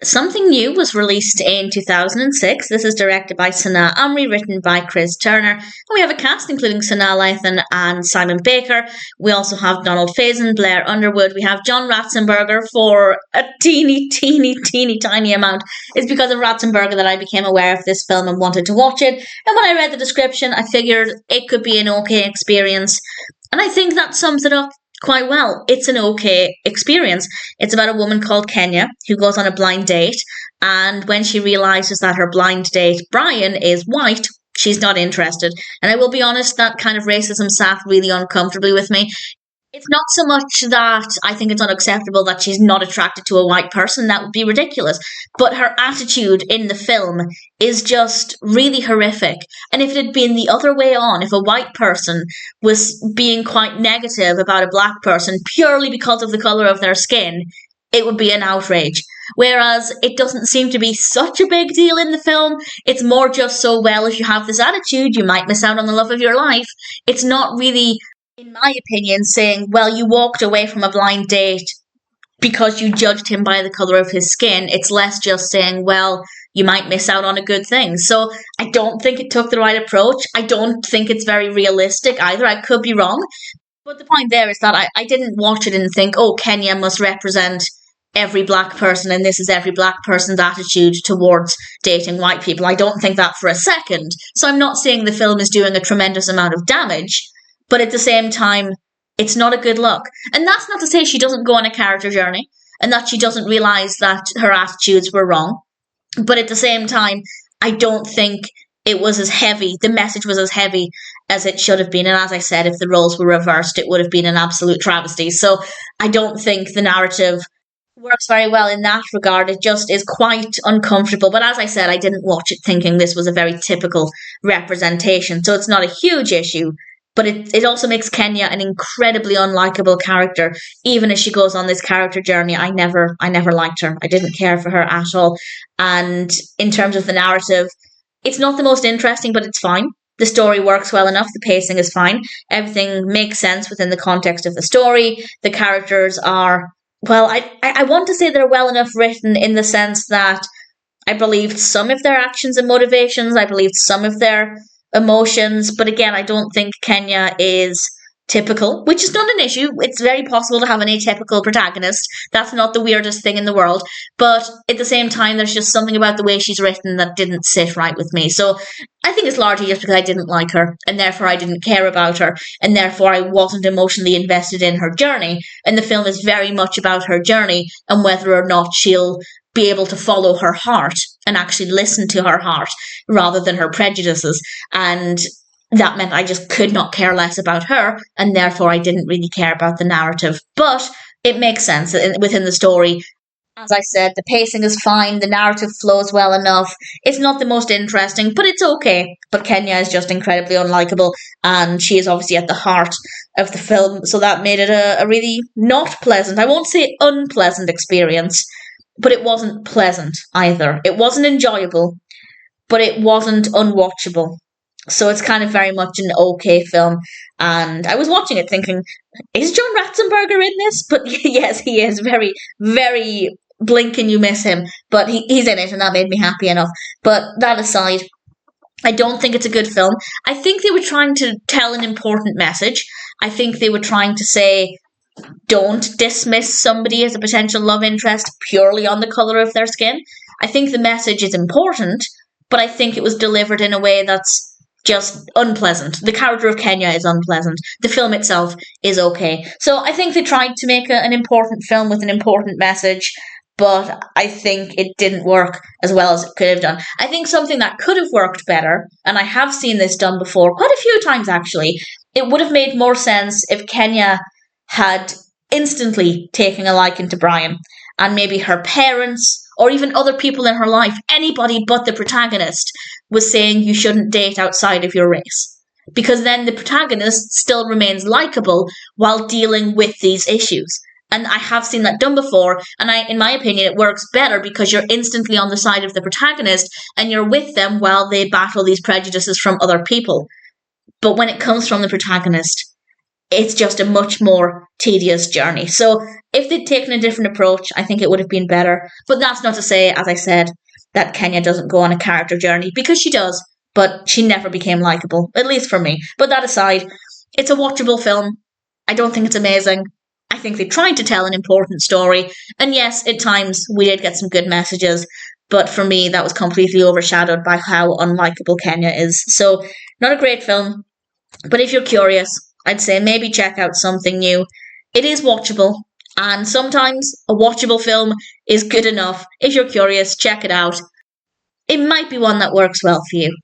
Something New was released in 2006. This is directed by Sanaa Hamri, written by Chris Turner. And we have a cast including Sanaa Lathan and Simon Baker. We also have Donald Faison, Blair Underwood. We have John Ratzenberger for a teeny tiny amount. It's because of Ratzenberger that I became aware of this film and wanted to watch it. And when I read the description, I figured it could be an okay experience. And I think that sums it up quite well. It's an okay experience. It's about a woman called Kenya who goes on a blind date, and when she realizes that her blind date, Brian, is white, she's not interested. And I will be honest, that kind of racism sat really uncomfortably with me. It's not so much that I think it's unacceptable that she's not attracted to a white person. That would be ridiculous. But her attitude in the film is just really horrific. And if it had been the other way on, if a white person was being quite negative about a black person purely because of the colour of their skin, it would be an outrage. Whereas it doesn't seem to be such a big deal in the film. It's more just so, well, if you have this attitude, you might miss out on the love of your life. It's not really, in my opinion, saying, well, you walked away from a blind date because you judged him by the colour of his skin. It's less just saying, well, you might miss out on a good thing. So I don't think it took the right approach. I don't think it's very realistic either. I could be wrong. But the point there is that I didn't watch it and think, oh, Kenya must represent every black person and this is every black person's attitude towards dating white people. I don't think that for a second. So I'm not saying the film is doing a tremendous amount of damage, but at the same time, it's not a good look. And that's not to say she doesn't go on a character journey and that she doesn't realise that her attitudes were wrong. But at the same time, I don't think it was as heavy, the message was as heavy as it should have been. And as I said, if the roles were reversed, it would have been an absolute travesty. So I don't think the narrative works very well in that regard. It just is quite uncomfortable. But as I said, I didn't watch it thinking this was a very typical representation. So it's not a huge issue. But it also makes Kenya an incredibly unlikable character. Even as she goes on this character journey, I never liked her. I didn't care for her at all. And in terms of the narrative, it's not the most interesting, but it's fine. The story works well enough. The pacing is fine. Everything makes sense within the context of the story. The characters are, well, I want to say they're well enough written in the sense that I believed some of their actions and motivations. I believed some of their emotions, but again, I don't think Kenya is typical, which is not an issue. It's very possible to have an atypical protagonist. That's not the weirdest thing in the world, but at the same time, there's just something about the way she's written that didn't sit right with me. So I think it's largely just because I didn't like her, and therefore I didn't care about her, and therefore I wasn't emotionally invested in her journey, and the film is very much about her journey and whether or not she'll be able to follow her heart and actually listen to her heart rather than her prejudices. And that meant I just could not care less about her, and therefore I didn't really care about the narrative. But it makes sense within the story. As I said, the pacing is fine, the narrative flows well enough. It's not the most interesting, but it's okay. But Kenya is just incredibly unlikable, and she is obviously at the heart of the film, so that made it a really not pleasant, I won't say unpleasant experience, but it wasn't pleasant either. It wasn't enjoyable, but it wasn't unwatchable. So it's kind of very much an okay film. And I was watching it thinking, is John Ratzenberger in this? But yes, he is. Very, very blink and you miss him. But he's in it, and that made me happy enough. But that aside, I don't think it's a good film. I think they were trying to tell an important message. I think they were trying to say, don't dismiss somebody as a potential love interest purely on the colour of their skin. I think the message is important, but I think it was delivered in a way that's just unpleasant. The character of Kenya is unpleasant. The film itself is okay. So I think they tried to make an important film with an important message, but I think it didn't work as well as it could have done. I think something that could have worked better, and I have seen this done before, quite a few times actually, it would have made more sense if Kenya had instantly taken a liking to Brian, and maybe her parents or even other people in her life, anybody but the protagonist, was saying you shouldn't date outside of your race. Because then the protagonist still remains likable while dealing with these issues. And I have seen that done before, and in my opinion, it works better because you're instantly on the side of the protagonist and you're with them while they battle these prejudices from other people. But when it comes from the protagonist, it's just a much more tedious journey. So if they'd taken a different approach, I think it would have been better. But that's not to say, as I said, that Kenya doesn't go on a character journey, because she does, but she never became likable, at least for me. But that aside, it's a watchable film. I don't think it's amazing. I think they tried to tell an important story. And yes, at times we did get some good messages, but for me, that was completely overshadowed by how unlikable Kenya is. So, not a great film, but if you're curious, I'd say maybe check out something new. It is watchable, and sometimes a watchable film is good enough. If you're curious, check it out. It might be one that works well for you.